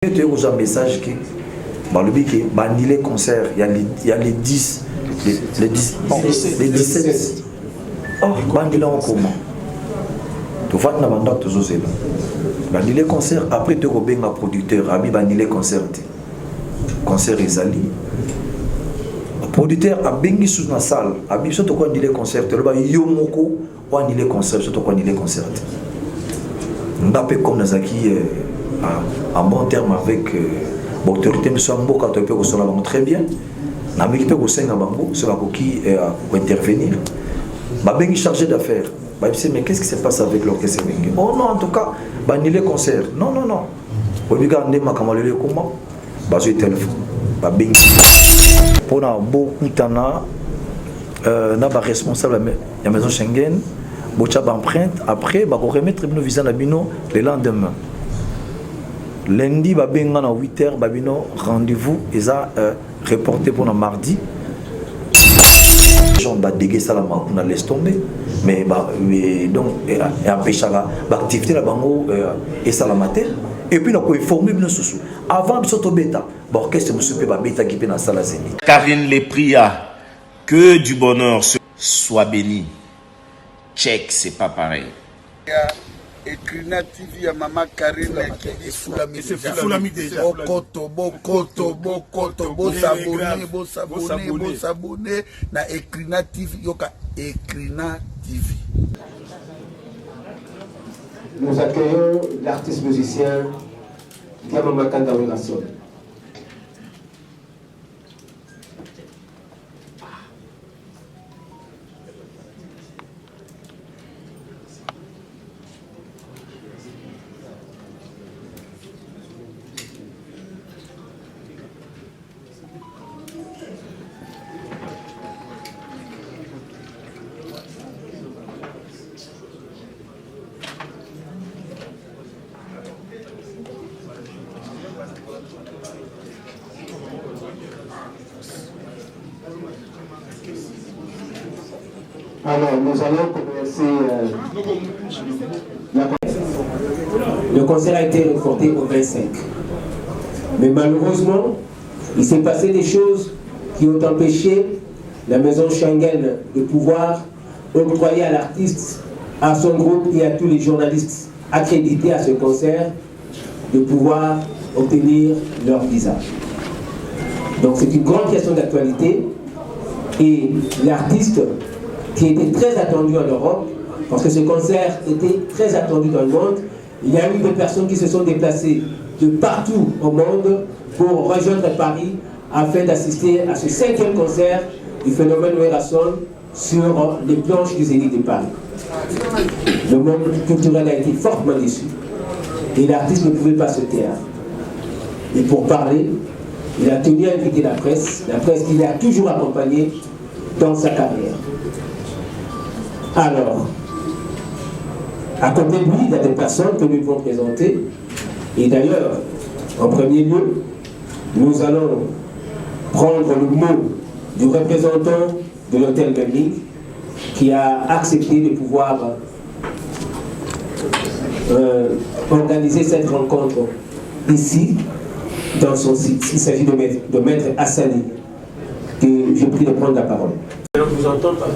Tu as un message qui bannit les concerts, il y a les 10, les 17. Oh, bannit là en comment? Tu vas dans le bandage, tu as bannit les concerts, après tu as un producteur, ami bannit les concerts. Concert Ezali. Le producteur a bengi sous la salle, ami surtout quand il les concerts, tu as yomoko, quand il les concerts, surtout quand il les concerts. Mbappé comme Nazaki en bon terme avec l'autorité, mais quand tu peux très bien. Namiki peut aussi c'est qui intervenir. Babengi chargé d'affaires. Mais qu'est-ce qui se passe avec l'orchestre? Oh non, en tout cas, banni les concerts. Non, non, non. Regardez ma camarade comment. Bazo téléphone. Babengi. Pour beaucoup de temps, n'a pas responsable de la maison Schengen. Bocha empreinte après ba remettre le visa na bino le lendemain. Lundi ba benga na 8h ba bino rendez-vous eza reporté pour le mardi. Gens ba déguer ça la on a laisse tomber mais donc et empêcher ba activité la bango et ça la matin et puis na ko informer bino sous avant biso bêta ba orchestre monsieur pe ba bêta qui pe na sala zénith. Karine les pria que du bonheur soit béni. Check, c'est pas pareil. Ecrina TV ya Maman Karine qui Foulami déjà. Bokoto, s'abonner na Ecrina TV yoka Ecrina TV. Nous accueillons l'artiste musicien Diamama Kanda Wilson. Alors, nous allons commencer Le concert a été reporté au 25. Mais malheureusement, il s'est passé des choses qui ont empêché la maison Schengen de pouvoir octroyer à l'artiste, à son groupe et à tous les journalistes accrédités à ce concert de pouvoir obtenir leur visa. Donc c'est une grande question d'actualité et l'artiste qui était très attendu en Europe, parce que ce concert était très attendu dans le monde. Il y a eu des personnes qui se sont déplacées de partout au monde pour rejoindre Paris afin d'assister à ce 5e concert du phénomène Werason sur les planches du Zénith de Paris. Le monde culturel a été fortement déçu et l'artiste ne pouvait pas se taire. Et pour parler, il a tenu à inviter la presse qui l'a toujours accompagné dans sa carrière. Alors, à côté de lui, il y a des personnes que nous devons présenter. Et d'ailleurs, en premier lieu, nous allons prendre le mot du représentant de l'hôtel Belming qui a accepté de pouvoir organiser cette rencontre ici, dans son site. Il s'agit de Maître Hassani, que je prie de prendre la parole. Je vous entends pas.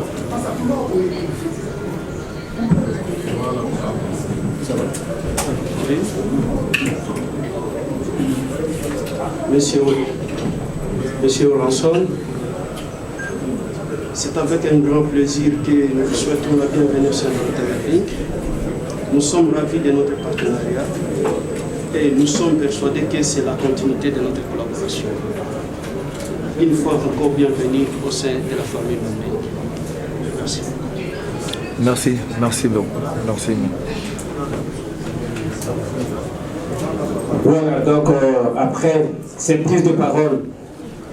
Monsieur Ranson, c'est avec un grand plaisir que nous vous souhaitons la bienvenue sur notre thématique. Nous sommes ravis de notre partenariat et nous sommes persuadés que c'est la continuité de notre collaboration. Une fois encore, bienvenue au sein de la famille Mamé. Merci. Merci beaucoup. Merci. Voilà, donc après cette prise de parole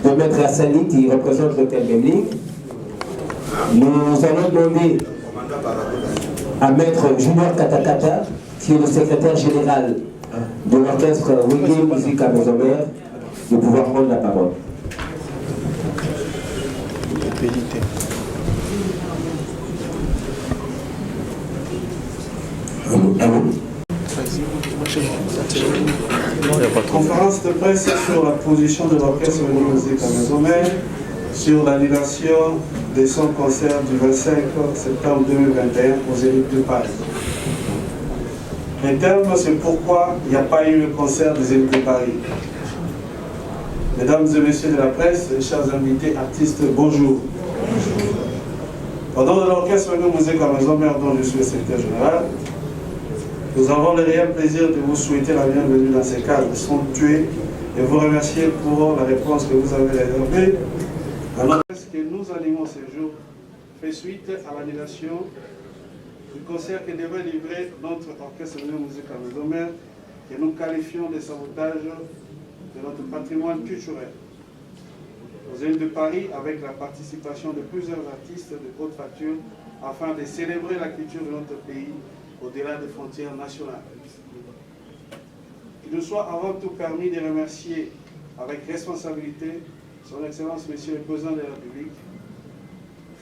de Maître Hassani qui représente l'hôtel Belming, nous allons demander à Maître Junior Katakata, qui est le secrétaire général de l'orchestre Wiggy Musique à Maison-Mère, de pouvoir prendre la parole. Non, il n'y a pas Conférence de presse sur la position de l'orchestre de musique à Maison-Mère sur l'annulation de son concert du 25 septembre 2021 aux Zénith de Paris. Les termes, c'est pourquoi il n'y a pas eu le concert des Zénith de Paris. Mesdames et messieurs de la presse, chers invités, artistes, bonjour. Au nom de l'orchestre de musique à Maison-Mère, dont je suis le secrétaire général, nous avons le réel plaisir de vous souhaiter la bienvenue dans ces cadres somptueux et vous remercier pour la réponse que vous avez réservée. Alors, ce que nous animons ce jour fait suite à l'annulation du concert que devait livrer notre orchestre de musique à Maison-Mère, que nous qualifions de sabotage de notre patrimoine culturel. Aux Zénith de Paris, avec la participation de plusieurs artistes de haute facture, afin de célébrer la culture de notre pays au-delà des frontières nationales. Il nous soit avant tout permis de remercier avec responsabilité son Excellence Monsieur le Président de la République,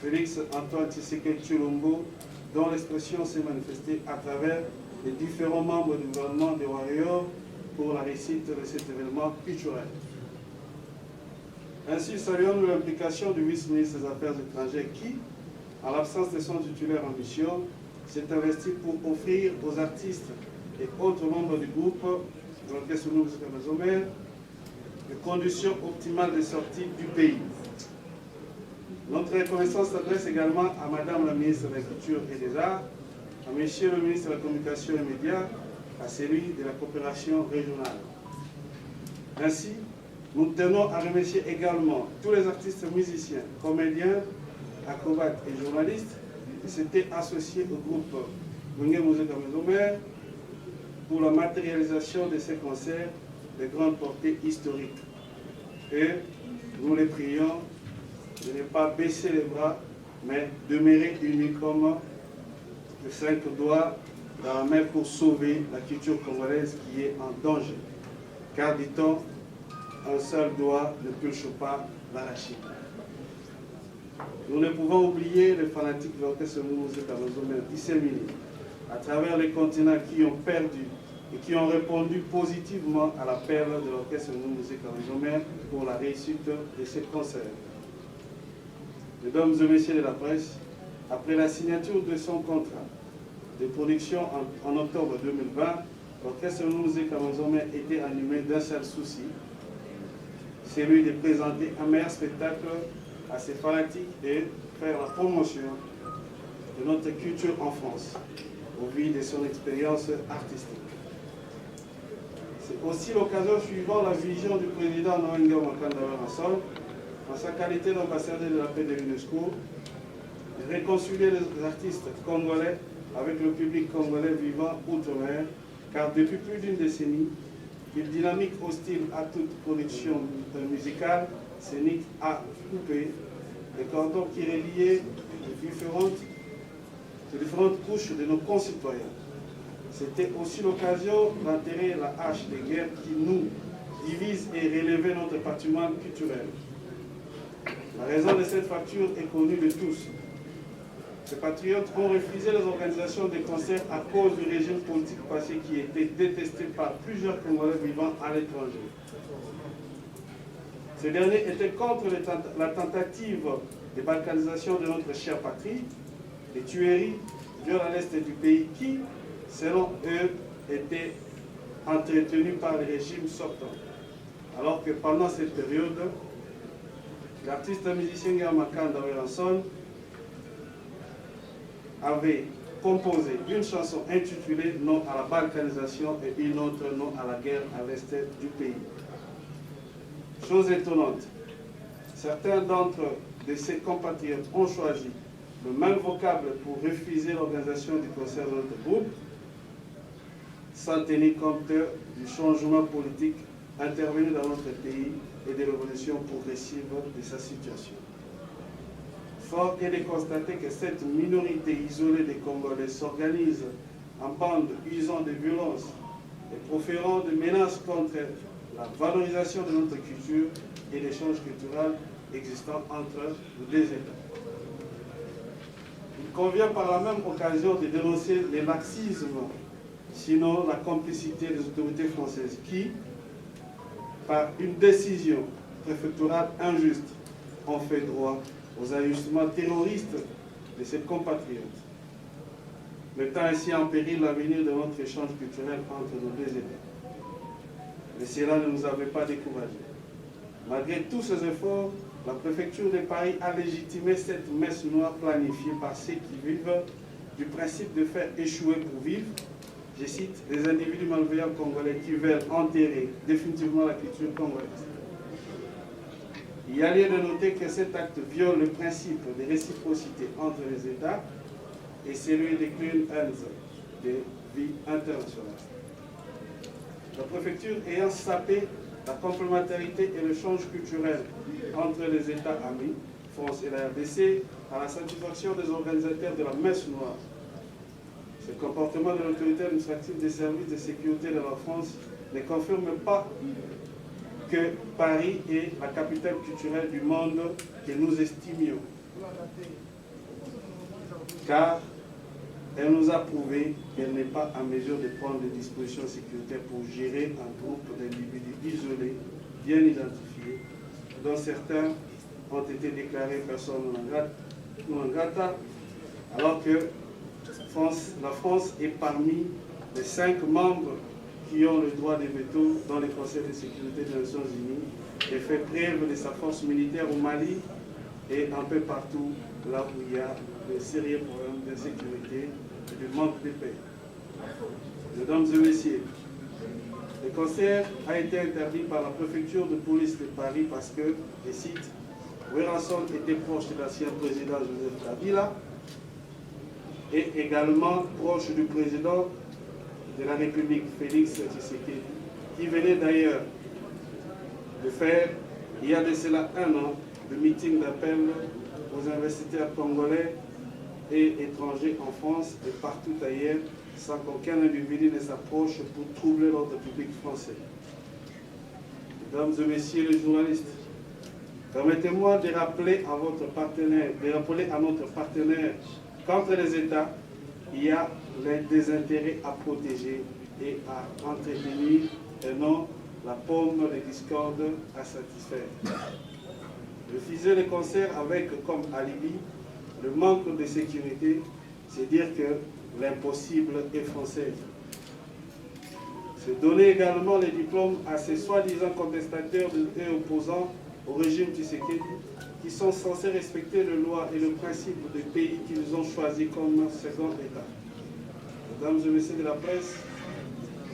Félix Antoine Tshisekedi Tshilombo, dont l'expression s'est manifestée à travers les différents membres du gouvernement de Warriors pour la réussite de cet événement culturel. Ainsi, saluons l'implication du vice-ministre des Affaires étrangères qui, en l'absence de son titulaire en mission, s'est investi pour offrir aux artistes et autres membres du groupe de l'orchestre de musique à Maison-Mère les conditions optimales de sortie du pays. Notre reconnaissance s'adresse également à Madame la ministre de la Culture et des Arts, à Monsieur le ministre de la Communication et Médias, à celui de la coopération régionale. Ainsi, nous tenons à remercier également tous les artistes musiciens, comédiens, acrobates et journalistes qui s'étaient associés au groupe Bunge Musique à Maison-Mère pour la matérialisation de ces concerts de grande portée historique. Et nous les prions de ne pas baisser les bras, mais demeurer unis comme les 5 doigts dans la main pour sauver la culture congolaise qui est en danger. Car, dit-on, un seul doigt ne pulche pas l'arachide. Nous ne pouvons oublier les fanatiques de l'orchestre de musique à Maison-Mère disséminés à travers les continents qui ont perdu et qui ont répondu positivement à l'appel de l'orchestre de musique à Maison-Mère pour la réussite de ces concerts. Mesdames et messieurs de la presse, après la signature de son contrat de production en octobre 2020, l'orchestre de musique à Maison-Mère était animé d'un seul souci, celui de présenter un meilleur spectacle à ses fanatiques et faire la promotion de notre culture en France, au vu de son expérience artistique. C'est aussi l'occasion suivant la vision du président Noël Makanda Werason, en sa qualité d'ambassadeur de la paix de l'UNESCO, de réconcilier les artistes congolais avec le public congolais vivant outre-mer, car depuis plus d'une décennie, une dynamique hostile à toute production musicale scénique a coupé les cordons qui reliaient les différentes couches de nos concitoyens. C'était aussi l'occasion d'enterrer la hache de guerre qui nous divise et relever notre patrimoine culturel. La raison de cette fracture est connue de tous. Ces patriotes ont refusé les organisations de concerts à cause du régime politique passé qui était détesté par plusieurs Congolais vivant à l'étranger. Ces derniers étaient contre la tentative de balkanisation de notre chère patrie, les tueries vers l'est du pays qui, selon eux, étaient entretenues par le régime sortant. Alors que pendant cette période, l'artiste musicien Makanda Werason avait composé une chanson intitulée « Non à la balkanisation » et une autre « Non à la guerre à l'est du pays ». Chose étonnante, certains d'entre ses compatriotes ont choisi le même vocable pour refuser l'organisation du concert de notre groupe, sans tenir compte du changement politique intervenu dans notre pays et de l'évolution progressive de sa situation. Fort est de constater que cette minorité isolée des Congolais s'organise en bandes usant de violence et proférant des menaces contre la valorisation de notre culture et l'échange culturel existant entre les deux États. Il convient par la même occasion de dénoncer les laxismes, sinon la complicité des autorités françaises qui, par une décision préfectorale injuste, ont fait droit aux ajustements terroristes de ses compatriotes, mettant ainsi en péril l'avenir de notre échange culturel entre nos deux États. Mais cela ne nous avait pas découragés. Malgré tous ces efforts, la préfecture de Paris a légitimé cette messe noire planifiée par ceux qui vivent du principe de faire échouer pour vivre, je cite, les individus malveillants congolais qui veulent enterrer définitivement la culture congolaise. Il y a lieu de noter que cet acte viole le principe de réciprocité entre les États et celui des clean hands de vie internationale. La préfecture ayant sapé la complémentarité et l'échange culturel entre les États amis, France et la RDC, à la satisfaction des organisateurs de la messe noire. Ce comportement de l'autorité administrative des services de sécurité de la France ne confirme pas que Paris est la capitale culturelle du monde que nous estimions. Car elle nous a prouvé qu'elle n'est pas en mesure de prendre des dispositions sécuritaires pour gérer un groupe d'individus isolés, bien identifiés, dont certains ont été déclarés personnes non grata, alors que la France est parmi les 5 membres qui ont le droit de veto dans le Conseil de sécurité des Nations Unies et fait preuve de sa force militaire au Mali et un peu partout là où il y a de sérieux problèmes d'insécurité et de manque de paix. Mesdames et messieurs, le concert a été interdit par la préfecture de police de Paris parce que, je cite, Werason était proche de l'ancien président Joseph Kabila et également proche du président de la République, Félix Tshisekedi, qui venait d'ailleurs de faire, il y a de cela 1 an, le meeting d'appel aux investisseurs congolais et étrangers en France et partout ailleurs, sans qu'aucun individu ne s'approche pour troubler l'ordre public français. Mesdames et messieurs les journalistes, permettez-moi de rappeler à notre partenaire qu'entre les États, il y a des intérêts à protéger et à entretenir, et non la pomme de discorde à satisfaire. Refuser le concert avec comme alibi le manque de sécurité, c'est dire que l'impossible est français. C'est donner également les diplômes à ces soi-disant contestataires et opposants au régime Tshisekedi qui sont censés respecter les lois et le principe des pays qu'ils ont choisis comme second État. Mesdames et messieurs de la presse,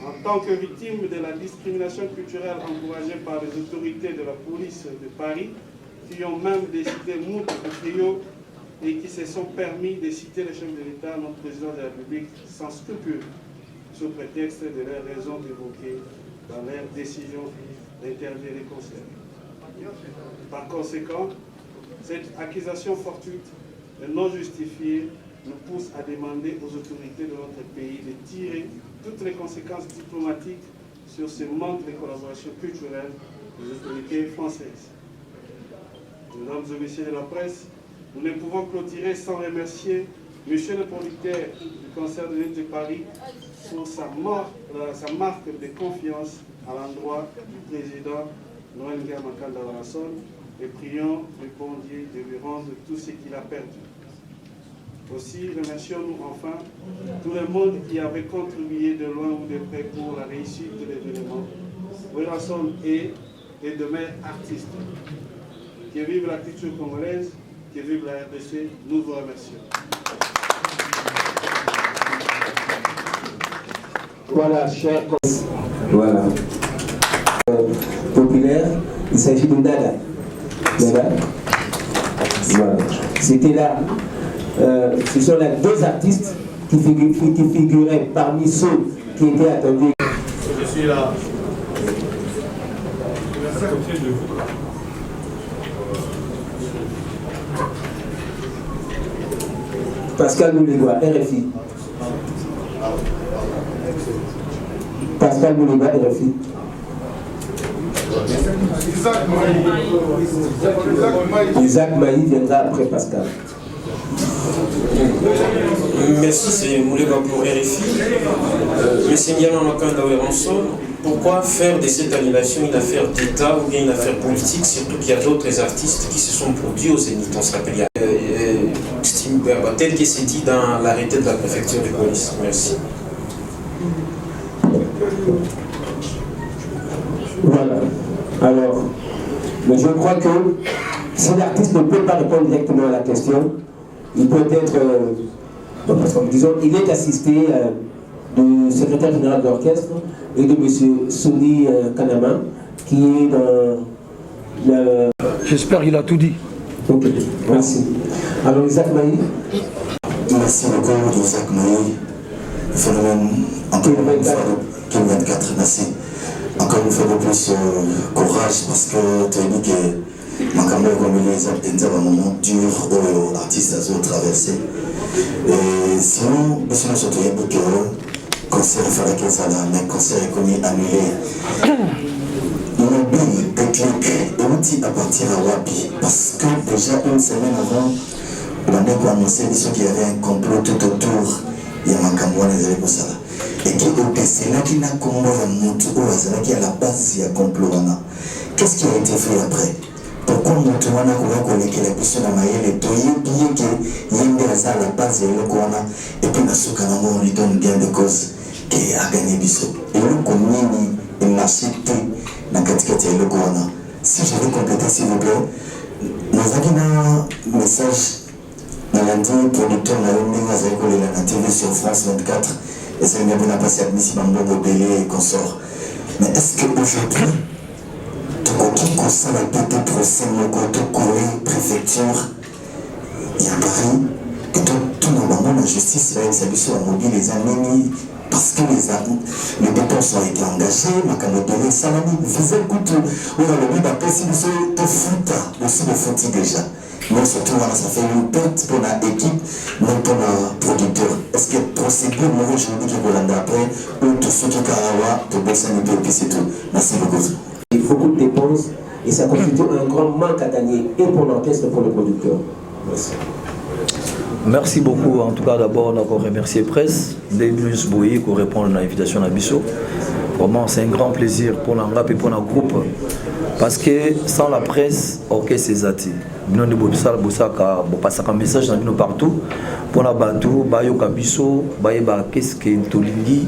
en tant que victime de la discrimination culturelle encouragée par les autorités de la police de Paris, qui ont même décidé Mout et trio et qui se sont permis de citer le chef de l'État, notre président de la République, sans scrupule, sous prétexte de leurs raisons évoquées dans leur décision d'interdire les concerts. Par conséquent, cette accusation fortuite et non justifiée nous pousse à demander aux autorités de notre pays de tirer toutes les conséquences diplomatiques sur ce manque de collaboration culturelle des autorités françaises. Mesdames et messieurs de la presse, nous ne pouvons clôturer sans remercier M. le producteur du concert de l'île de Paris pour sa marque de confiance à l'endroit du président Noël Makanda Warason et prions le bon Dieu de lui rendre tout ce qu'il a perdu. Aussi, remercions-nous enfin tout le monde qui avait contribué de loin ou de près pour la réussite de l'événement. Werason est et demeure artiste. Que vive la culture congolaise, que vive la RDC, nous vous remercions. Voilà, chers collègues. Voilà. Populaire, il s'agit de Dada. Dada. Voilà. C'était là. Ce sont là 2 artistes qui figuraient parmi ceux qui étaient attendus. Je suis là. Pascal Moulégois, RFI. Pascal Moulégois, RFI. Isaac Maï viendra après Pascal. Merci, c'est Moulégois pour RFI. Monsieur Ndiama Makanda Werason, pourquoi faire de cette annulation une affaire d'État ou bien une affaire politique, surtout qu'il y a d'autres artistes qui se sont produits au Zénith, on se rappelle, tel que c'est dit dans l'arrêté de la préfecture de police. Merci. Voilà. Alors, mais je crois que si l'artiste ne peut pas répondre directement à la question, il peut être, disons, il est assisté du secrétaire général de l'orchestre et de M. Souni Kanama, qui est dans le... J'espère qu'il a tout dit. Ok, merci. Alors, Isaac Maï. Merci beaucoup, Isaac Maï. Phénomène, encore une fois, 24, merci. Encore une fois de plus, courage, parce que tu as dit que ma caméra, comme il est un moment dur aux artistes à traverser. Et sinon, je me suis dit que le concert, il fallait que ça mais le concert est connu annulé. Mobile, déclic, et outil à partir à Wapi. Parce que déjà une semaine avant, on a annoncé qu'il y avait un complot tout autour. Il y a ma caméra, les élèves pour ça. Et qui au décès qui n'a combat à Moutou, qui est à la base de complot. Qu'est-ce qui a été fait après? Pourquoi Moutou a collecté la question de Maïel et bien que Yende a à la base de l'Okwana et puis Nasukanamo, on lui donne gain de cause qui a gagné Bissot. Et le commun, il n'a cité dans la catégorie de l'Okwana. Si je veux compléter, s'il vous plaît, nous avons un message dans lundi, producteur de la TV sur France 24. Et c'est bien qu'on a passé admissible en bon Bélé et consort. Mais est-ce qu'aujourd'hui, tout ce qu'on sait, la PT procès, tout Corée, préfecture, il y a Paris, que tout normalement la justice va être sur la mobile les années, parce que les dépenses ont été engagées, ma canopée, salami, faisait coûte, on a le même appel si vous êtes de foot, aussi de foot déjà. Mais surtout, ça fait une perte pour l'équipe, non pour le producteur. Est-ce que la procédure, moi, aujourd'hui, qui vous l'en après, ou tout ce qui est Karawa, tout ça, et puis c'est tout. Merci beaucoup. Il faut beaucoup de dépenses et ça constitue un grand manque à gagner et pour l'orchestre et pour le producteur. Merci. Merci beaucoup. En tout cas, d'abord, on a encore remercié Presse, Delius Boyi, pour répondre à l'invitation à Bissot. Vraiment, c'est un grand plaisir pour la rap et pour notre groupe. Parce que sans la presse, orchestre c'est zati. Nous avons passé un message dans partout. Pour la Bantou, Bayoka Bissot, Bayeba Keske Tolingi.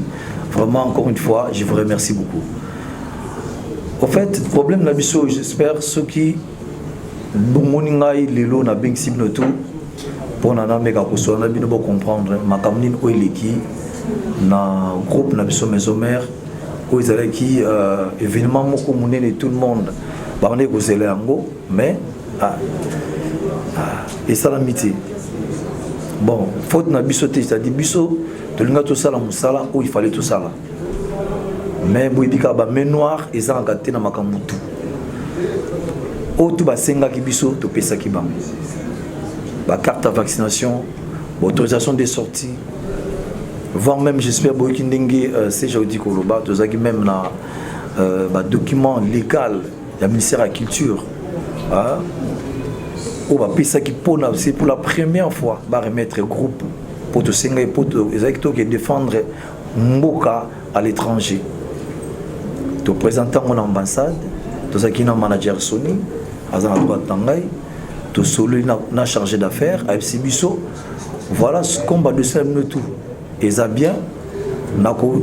Vraiment, encore une fois, je vous remercie beaucoup. En fait, le problème de Bissot, j'espère, ceux qui Bongoningai, Lilo, na bien cible tout, pour na mega koso, na bien comprendre, ma kamine oileki, na groupe na Bissot maison mère. Qui événement moko monene tout le monde ba on est causer yango mais et ça l'amitié bon faute na biso te c'est-à-dire biso to linga to sala musala où il fallait tout ça là mais boyibika ba main noire eza ngate na makamutu o tout ba senga ki biso to pesa ki ba carte de vaccination autorisation des sorties voire même j'espère que c'est Jody Koloba, même un document légal du ministère de la Culture. C'est pour la première fois de remettre un groupe pour défendre Mboka à l'étranger. De présenter mon ambassade, de manager Sony, à droite Tangaï, de Solo na chargé d'affaires, à FC Bissot. Voilà ce combat de ça tout. Et ça bien, nako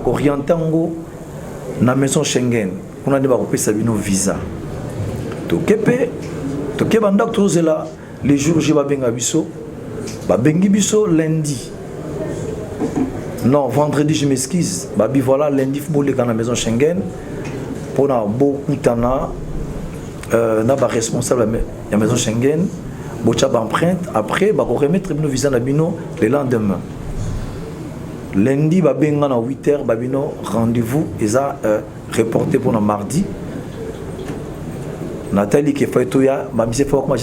orientango na maison Schengen. On a dit bah on sabino visa. To kepe bandak tous là les jours je va benga biso, ba bengi biso lundi. Non, vendredi je m'excuse. Babi voilà lundi faut aller dans la maison Schengen pour na beaucoup tana na ba responsable de la maison Schengen. Bocha empreinte après ba remettre bino visa na bino le lendemain lundi ba benga na 8h ba bino rendez-vous eza reporté pour le mardi Nathalie qui fait tout ya ba mise faut que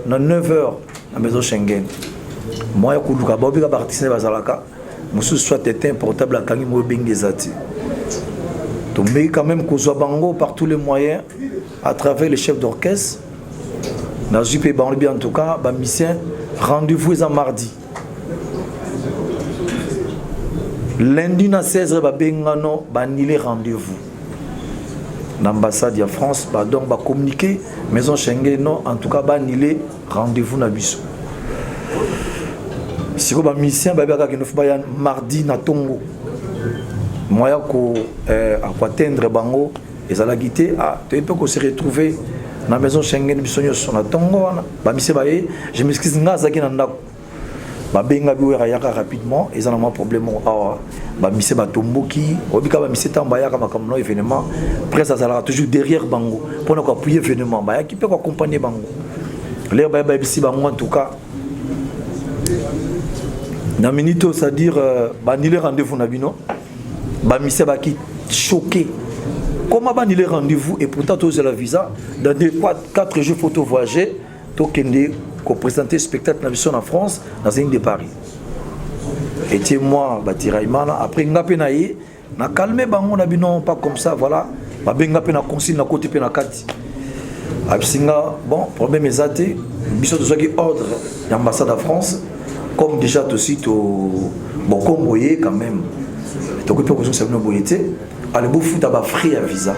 na 9h na maison Schengen moi ya kuluka ba bika participer bazalaka musu soit éteint portable à kangi mo bengi zati tomber quand même kozwa bango par tous les moyens à travers les chefs d'orchestre. Dans en tout cas, mission rendez-vous est mardi. lundi na 16h babengano banile rendez-vous l'ambassade de France donc ba communiquer maison Schengen non en tout cas banile rendez-vous na biso siko ba mission ba baka kino fuba ya mardi na Tongo moya ko atteindre bango ezala guité tu peux se retrouver na maison Schengen biso nyoso na Tongo wana ba mission ba je m'excuse ngazaki na ndako ba benga biwera yaka rapidement ezana ma problème awa ba mise ba tomboki obika ba mise tamba yaka makamno événement presse azala toujours derrière bango pour na ko appuyer événement ba yaki peut ko accompagner bango l'air ba bisi bango en tout cas na minute c'est-à-dire ba ni les rendez-vous na bino ba mise ba ki choqué comment ba ni les rendez-vous et pourtant tous la visa dans 4 jours photo voyager to kende ko présenter spectacle na vision en France dans une de Paris. Et moi batiraimana après ngapé na yi na calmer bango na bino pas comme ça voilà ba benga pe na consigne na côté pe na kati. Absinga bon problème ezate biso to qui ordre l'ambassade de France comme déjà aussi to bon comme voyez quand même to ko pe ko so no boyete ale bo futa ba free à visa.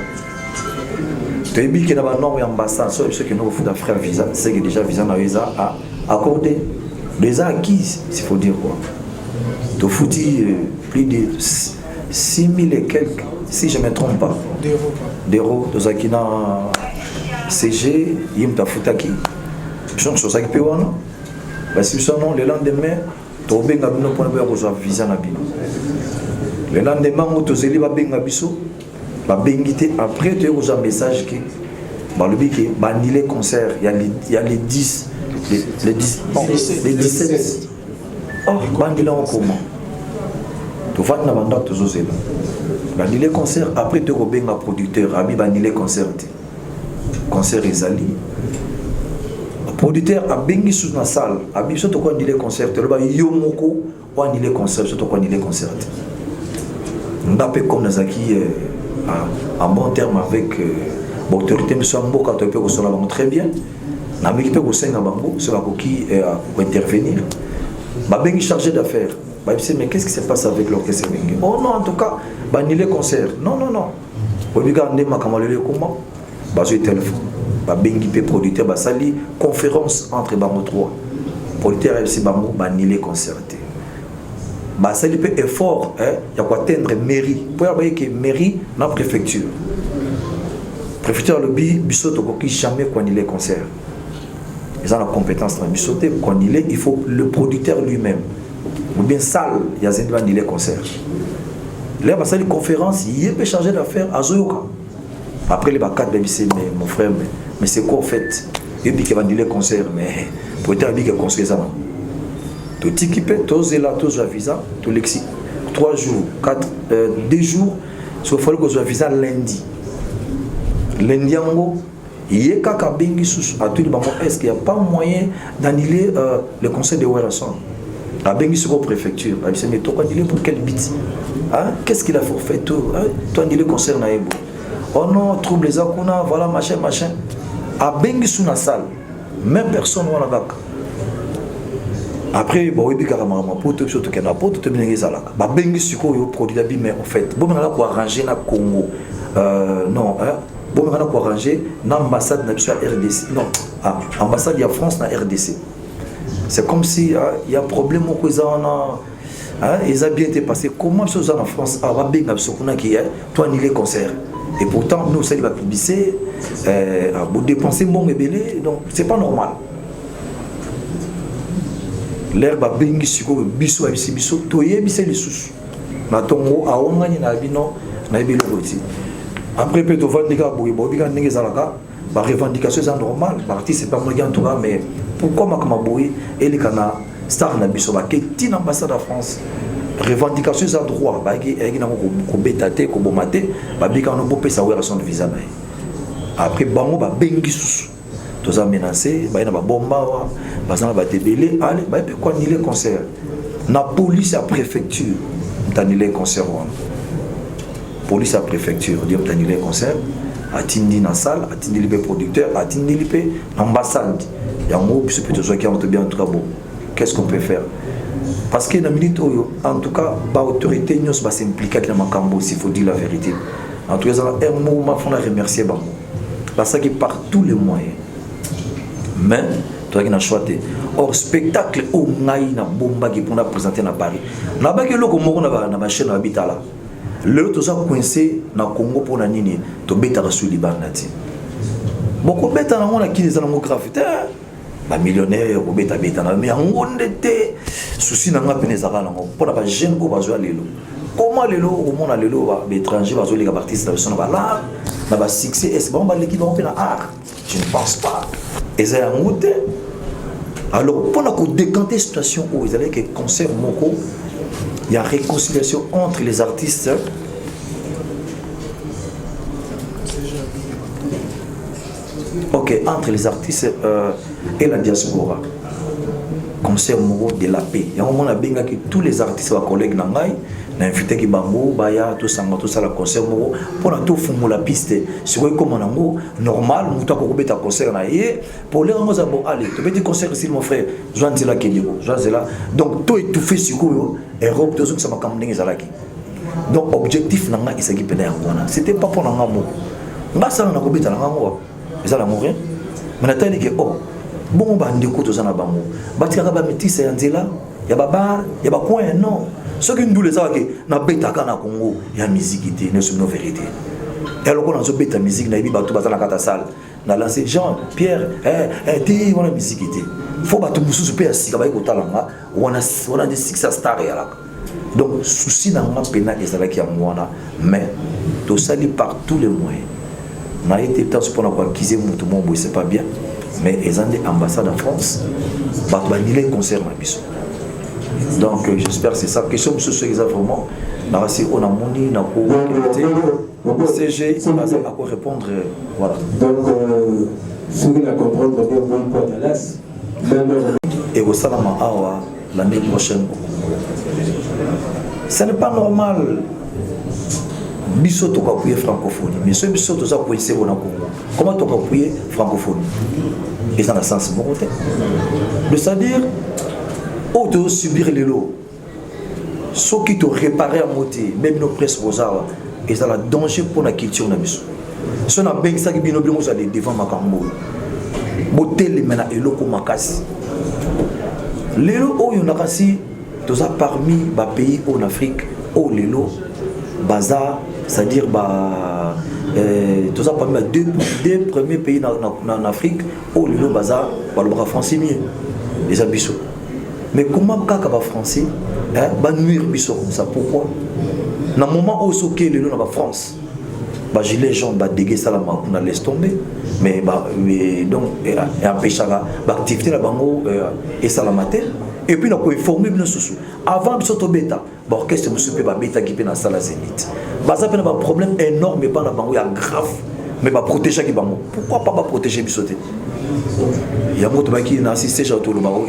Tu dis que dans la norme ambassade, ceux qui n'ont pas de visa, c'est que déjà visa n'a visa à accorder. Déjà acquis, il faut dire quoi. Tu foutis plus de 6 000 et quelques, si je ne me trompe pas, d'euros. Tu as qui dans CG, il y a foutaki. Je ne sais pas qui peut voir. Si tu non, le lendemain, tu as besoin de visa na bino. Le lendemain, tu as besoin de visa. Après tu as un message qui banile concert il y a les 10 les 17 oh banile en comment tu vas na banda to zozela banile concert après tu as un producteur abi banile concert ezali producteur a bengi sous na salle abi so to ko banile concert le ba yo moko o banile concert so to ko banile concert ndape comme nazaki en bon terme avec l'autorité de Sambo, quand on peut très bien. On peut intervenir. Je suis chargé d'affaires. Mais qu'est-ce qui se passe avec l'orchestre? Oh non, en tout cas, il y a concert. Non. On regarde comment je téléphone. Je producteur, une conférence entre les trois. Producteur et le concert. Ça peut être effort, il y a quoi atteindre mairie. Pour y que mairie dans la préfecture. Préfecture le bisot qui jamais quand il est concert. Ils ont la compétence dans le quand il faut le producteur lui-même. Ou bien salle, il y a un il concert. Là, il y a une conférence, il peut charger d'affaires à Zoyoka. Après les bacats, c'est mon frère, mais c'est quoi en fait? Il dit qu'il va dire concert, mais producteur dit qu'il construit ça. Tu t'équipes, tu es là, tu as visa, tu l'exi. 3 jours, 2 jours, il faut que tu aies visa lundi. Lundi, il y a quelqu'un à tout le monde. Est-ce qu'il n'y a pas moyen d'annuler le conseil de Werrason à Bengi sur la préfecture? Mais tu as annulé pour quel but? Qu'est-ce qu'il a fait? Tu as annulé le conseil Naïbo. Oh non, trouble les akuna, voilà, machin. À Bengi sur la salle, même personne ne va. Après bon oui carrément pour tout surtout qu'il y a pour tout bien les alaka ba bengi siko yo produit la mais en fait bon on a quoi arranger na Congo non bon on a quoi arranger na ambassade na RDC non ambassade de France na RDC c'est comme si il y a problème au cause ils a bien été passé comment chose en France ba benga sokuna qui toi ni les concerts et pourtant nous ça il va publier pour dépenser bon et belé donc c'est pas normal. L'herbe a bengi siko biso toye bise les sous na tongo a ongani na bino na ebelo roti après peut vendre boy bobika ndenge zalaka ba revendication c'est normal parti c'est pas moi en tout cas mais pourquoi makama boy et les kana star na biso ba keti na ambassade de France revendication c'est droit ba ki na ko betate ko bomate ba bika no bopesa Werrason de visa na après bango ba bengi sous tous a menacé, il y a des bombes, il y a des délais, il y a des concerts. La police à préfecture, il y a des concerts. Police à préfecture, il y a des concerts. Il y a des salles, il y a des producteurs, il y a des ambassades. Il y a des gens qui ont bien en tout cas. Qu'est-ce qu'on peut faire? parce que la minute, en tout cas, l'autorité nous va s'impliquer avec le Macambo, s'il faut dire la vérité. En tout cas, un moment, il faut remercier Bango. Parce que par tous les moyens. Mais, tu as choisi. Or, spectacle, au Naï, na bomba qui pour présenter à Paris. Na pas que l'eau comme on a ma chaîne habitat là. Le tout ça coincé na Congo pour la nini, to bêta sur Liban nati. Beaucoup bêta na on a qui les graffiti. Ba millionnaire ko bêta na mais on était souci na ngapé les arala pour la jeune ko bazwa lelo. Comment lelo au monde lelo ba étranger bazwa les artistes na son ba là, na ba succès est bon ba l'équipe va faire art. Je ne pense pas. Et c'est un mouté. Alors, pour la décanter la situation où ils allaient que concert Moko, il y a réconciliation entre les artistes. Ok, entre les artistes et la diaspora. Concert Moko de la paix. Il y a un moment où tous les artistes, les collègues Nangai, invité qui bango baya tout ça la concert mo pour tout fumo la piste c'est comme nango normal muta ko beta concert na yé pour les rango za bon allez tu petit concert ici mon frère Joan Zela Kediko Joan Zela donc tout étouffé sur ko Europe tout ça ça m'a kamdingi zalaki donc objectif nanga isaki pena ngona c'était pas pour nanga mo ngasa na ko beta nanga mo ezala mourir mais natani que oh bon ba ndeko to zana bango batika ba métisse ya Nzela ya babar ya ba coin non. Ce qui nous les a dit, na bêta kana Congo, il y a musique qui est une vérité. Et alors qu'on a ce bêta musique, na ibi batou bazala kata salle, na lancé Jean Pierre, t'es on a musique qui était. Faut batou musu super assis, kabaye kotalanga, on a des success stars ya là. Donc souci na nga pena ezala ki amwana, mais tout ça li par tous les moyens. Na été temps pour na ko acquiser mutu mombo c'est pas bien, mais ils ont des ambassades en France, batou ba ni les concerts na biso. Donc j'espère que c'est ça. Question sur ce exactement. Si on a moni, on a CG, à quoi répondre. Voilà. Donc, ce qu'il a compris, c'est que et au Salama Awa l'année prochaine. Ce n'est pas normal. Biso to ka appuyer francophonie. Mais ce biso to ça pour essayer au Congo. Comment to ka appuyer francophonie? Et ça n'a sens mon côté. C'est-à-dire ou de subir les lots. Ceux qui te réparent à moitié, même nos presses rosaires, et ça a danger pour la culture. Si on a bien ça qui est bien, on a des devants Macambo. Beauté les mena et l'eau comme Makasi. Les lots, où il y en a aussi, tous parmi les pays en Afrique, où les lots, bazar, c'est-à-dire, tous parmi les deux premiers pays en Afrique, où les lots, bazar, le bras français mieux, les abyssos. Mais comment kaka ba français ba nuire biso comme ça pourquoi na moment où soké le na ba France ba gilet jaune ba dégué ça la on a laisse tomber mais donc et empêcher la activité la bango et ça la matin et puis na ko informer bien sous avant biso to beta ba orchestre monsieur pe ba beta qui pe na salle Zénith ba ça pe na ba problème énorme mais pas na bango ya grave mais ba protéger qui bango pourquoi pas protéger biso té il y a moto ba qui na assister à tout le bango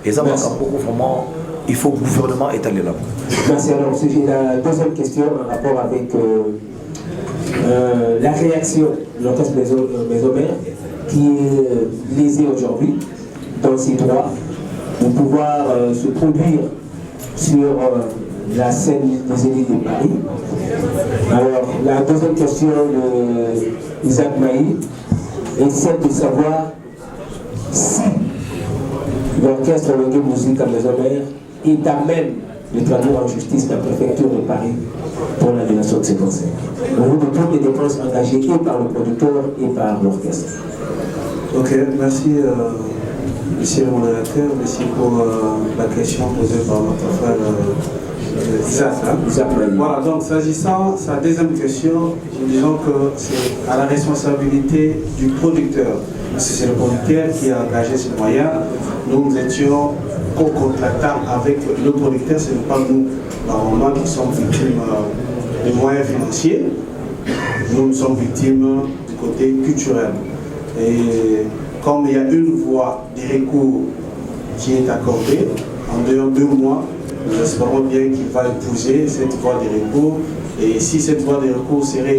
et ça, vraiment, il faut que le gouvernement étaler là. Merci. Alors, j'ai la deuxième question en rapport avec la réaction de l'orchestre Maison Mère qui est lésé aujourd'hui dans ses droits de pouvoir se produire sur la scène des Zénith de Paris. Alors, la deuxième question d'Isaac Maï est celle de savoir si l'orchestre de musique à Maison Mère est à même de traduire en justice la préfecture de Paris pour l'annulation de ces concerts. Au vu de toutes les dépenses engagées et par le producteur et par l'orchestre. Ok, merci monsieur le modérateur, merci pour la question posée par notre frère Isaac. Voilà, donc s'agissant de sa deuxième question, disons que c'est à la responsabilité du producteur. Parce que c'est le producteur qui a engagé ce moyen. Nous étions co-contractants avec le producteur, ce n'est pas nous, normalement, qui sommes victimes des moyens financiers. Nous sommes victimes du côté culturel. Et comme il y a une voie de recours qui est accordée, en dehors de 2 mois, nous espérons bien qu'il va épouser cette voie de recours. Et si cette voie de recours serait